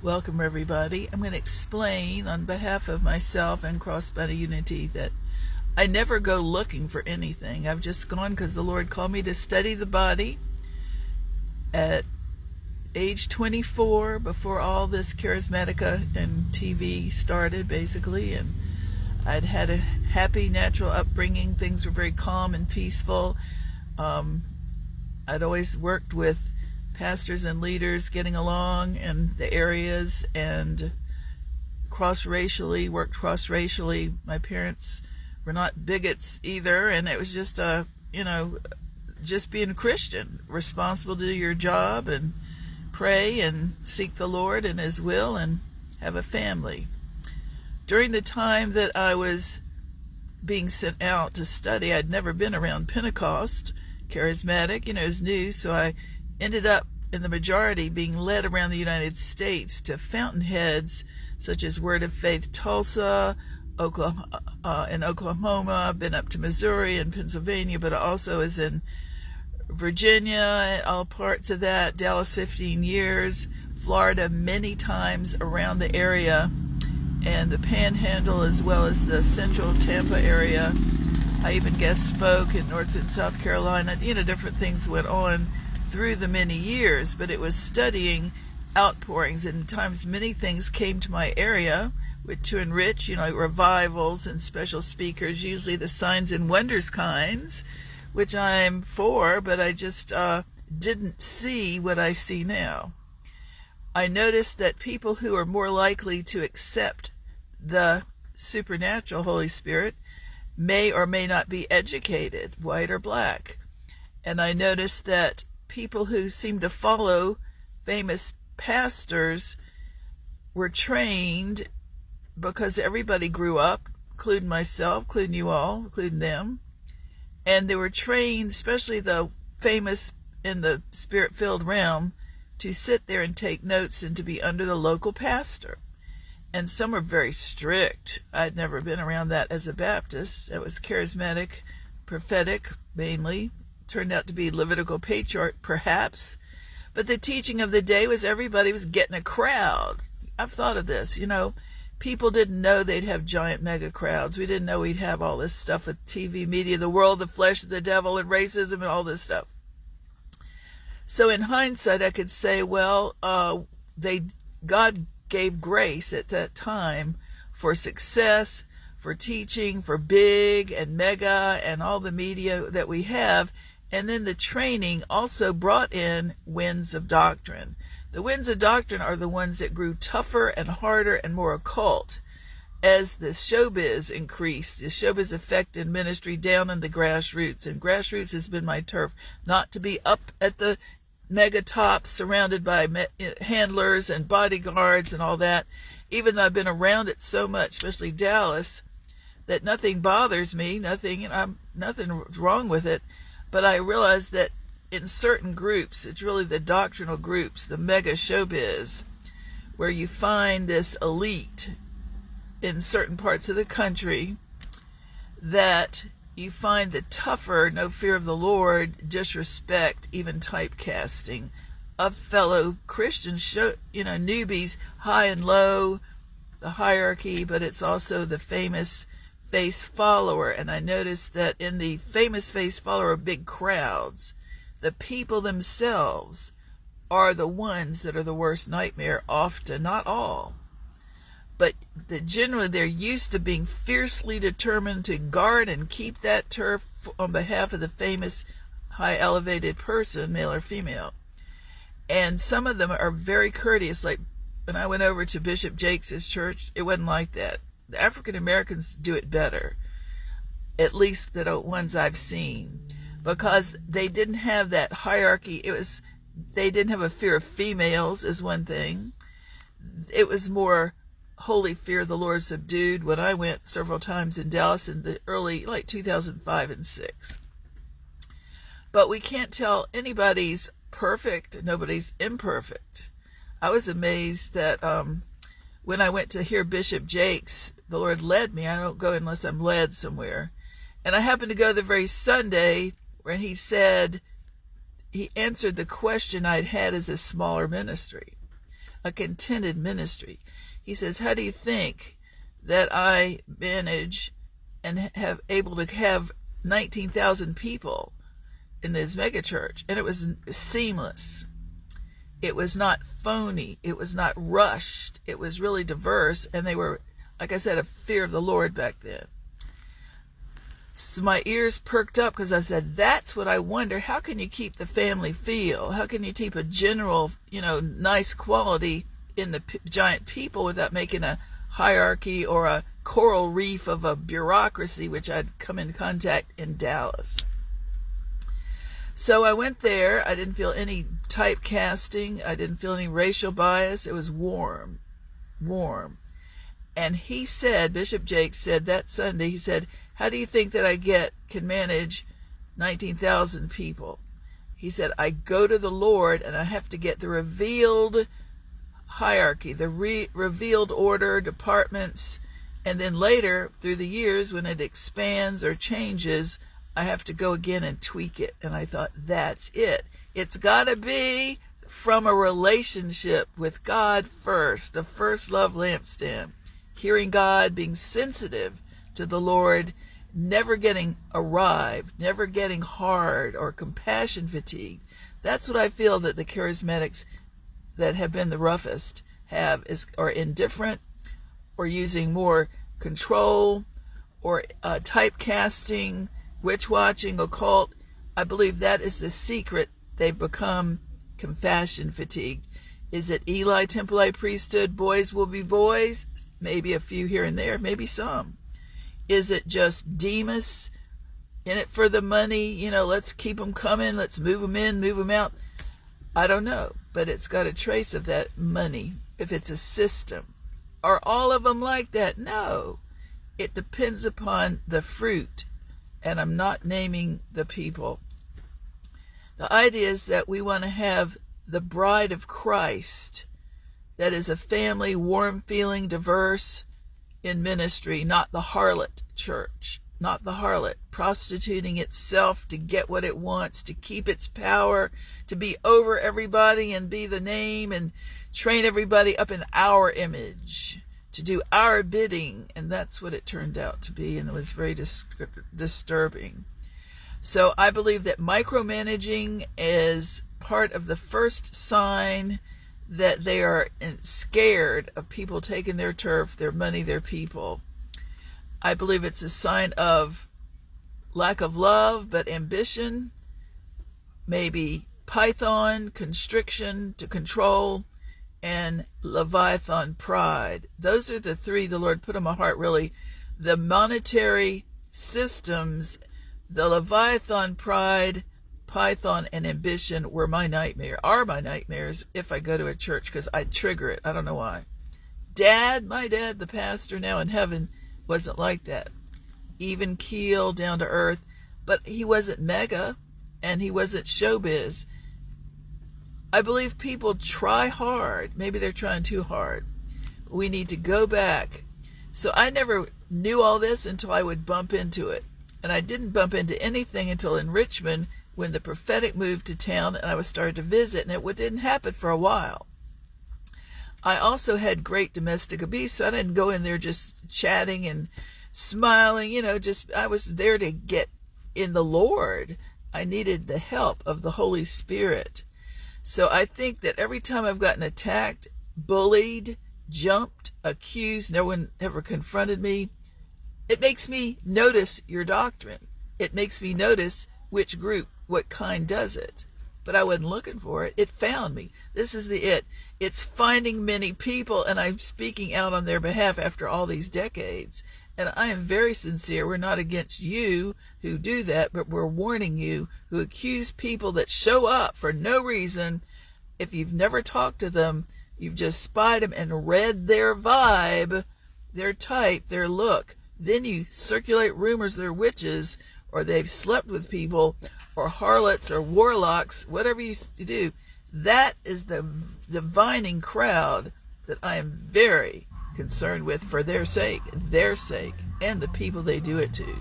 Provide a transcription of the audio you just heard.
Welcome, everybody. I'm going to explain on behalf of myself and Crossbody Unity that I never go looking for anything. I've just gone because the Lord called me to study the body at age 24, before all this charismatica and TV started, basically. And I'd had a happy, natural upbringing. Things were very calm and peaceful. I'd always worked with pastors and leaders getting along in the areas, and worked cross-racially. My parents were not bigots either, and it was just just being a Christian, responsible to do your job and pray and seek the Lord and His will and have a family. During the time that I was being sent out to study, I'd never been around Pentecost, charismatic, it was new, so I ended up in the majority being led around the United States to fountainheads such as Word of Faith Tulsa, in Oklahoma. I've been up to Missouri and Pennsylvania, but also is in Virginia, all parts of that, Dallas 15 years, Florida many times around the area, and the Panhandle as well as the central Tampa area. I even guest spoke in North and South Carolina. Different things went on through the many years, but it was studying outpourings, and at times many things came to my area to enrich, like revivals and special speakers, usually the signs and wonders kinds, which I'm for, but I just didn't see what I see now. I noticed that people who are more likely to accept the supernatural Holy Spirit may or may not be educated, white or black. And I noticed that people who seem to follow famous pastors were trained because everybody grew up, including myself, including you all, including them. And they were trained, especially the famous in the spirit-filled realm, to sit there and take notes and to be under the local pastor. And some are very strict. I'd never been around that as a Baptist. It was charismatic, prophetic, mainly. Turned out to be Levitical patriarch, perhaps. But the teaching of the day was everybody was getting a crowd. I've thought of this, people didn't know they'd have giant mega crowds. We didn't know we'd have all this stuff with TV, media, the world, the flesh, the devil, and racism, and all this stuff. So in hindsight, I could say, well, God gave grace at that time for success, for teaching, for big and mega and all the media that we have. And then the training also brought in winds of doctrine. The winds of doctrine are the ones that grew tougher and harder and more occult as the showbiz increased. The showbiz effect in ministry down in the grassroots. And grassroots has been my turf. Not to be up at the mega tops surrounded by handlers and bodyguards and all that. Even though I've been around it so much, especially Dallas, that nothing bothers me. Nothing wrong with it. But I realized that in certain groups, it's really the doctrinal groups, the mega showbiz, where you find this elite in certain parts of the country, that you find the tougher, no fear of the Lord, disrespect, even typecasting of fellow Christians, newbies, high and low, the hierarchy, but it's also the famous face follower. And I noticed that in the famous face follower big crowds, the people themselves are the ones that are the worst nightmare, often, not all. But generally they're used to being fiercely determined to guard and keep that turf on behalf of the famous high elevated person, male or female. And some of them are very courteous. Like when I went over to Bishop Jakes' church, it wasn't like that. The African Americans do it better, at least the ones I've seen, because they didn't have that hierarchy. They didn't have a fear of females, is one thing. It was more holy fear of the Lord subdued when I went several times in Dallas in the early, 2005 and 6. But we can't tell anybody's perfect, nobody's imperfect. I was amazed that when I went to hear Bishop Jakes, the Lord led me. I don't go unless I'm led somewhere. And I happened to go the very Sunday when he said, he answered the question I'd had as a smaller ministry. a contented ministry. He says, how do you think that I manage and have able to have 19,000 people in this megachurch? And it was seamless. It was not phony. It was not rushed. It was really diverse. And they were, like I said, a fear of the Lord back then. So my ears perked up because I said, that's what I wonder. How can you keep the family feel? How can you keep a general, nice quality in the giant people without making a hierarchy or a coral reef of a bureaucracy, which I'd come in contact in Dallas. So I went there. I didn't feel any typecasting. I didn't feel any racial bias. It was warm. And he said, Bishop Jake said that Sunday, he said, how do you think that I can manage 19,000 people? He said, I go to the Lord and I have to get the revealed hierarchy, the revealed order, departments, and then later, through the years, when it expands or changes, I have to go again and tweak it. And I thought, that's it. It's got to be from a relationship with God first, the first love lampstand. Hearing God, being sensitive to the Lord, never getting arrived, never getting hard or compassion fatigued. That's what I feel that the charismatics that have been the roughest are indifferent or using more control or typecasting, witch-watching, occult. I believe that is the secret. They've become compassion fatigued. Is it Eli Template priesthood, boys will be boys? Maybe a few here and there, maybe some. Is it just Demas, in it for the money? Let's keep them coming, let's move them in, move them out. I don't know, but it's got a trace of that money, if it's a system. Are all of them like that? No. It depends upon the fruit, and I'm not naming the people. The idea is that we want to have the bride of Christ that is a family, warm feeling, diverse in ministry, not the harlot church, not the harlot prostituting itself to get what it wants, to keep its power, to be over everybody and be the name and train everybody up in our image, to do our bidding. And that's what it turned out to be, and it was very disturbing. So I believe that micromanaging is part of the first sign that they are scared of people taking their turf, their money, their people. I believe it's a sign of lack of love, but ambition, maybe Python, constriction to control, and Leviathan, pride. Those are the three the Lord put on my heart, really. The monetary systems, the Leviathan, pride, Python, and ambition are my nightmares if I go to a church, because I trigger it. I don't know why. My dad, the pastor now in heaven, wasn't like that. Even keel, down to earth, but he wasn't mega, and he wasn't showbiz. I believe people try hard. Maybe they're trying too hard. We need to go back. So I never knew all this until I would bump into it. And I didn't bump into anything until in Richmond, when the prophetic moved to town and I was started to visit, and it didn't happen for a while. I also had great domestic abuse, so I didn't go in there just chatting and smiling, I was there to get in the Lord. I needed the help of the Holy Spirit. So I think that every time I've gotten attacked, bullied, jumped, accused, no one ever confronted me, it makes me notice your doctrine. It makes me notice which group, what kind does it. But I wasn't looking for it. It found me. This is it. It's finding many people, and I'm speaking out on their behalf after all these decades. And I am very sincere. We're not against you who do that, but we're warning you who accuse people that show up for no reason. If you've never talked to them, you've just spied them and read their vibe, their type, their look. Then you circulate rumors they're witches, or they've slept with people, or harlots, or warlocks, whatever you do. That is the divining crowd that I am very concerned with for their sake, and the people they do it to.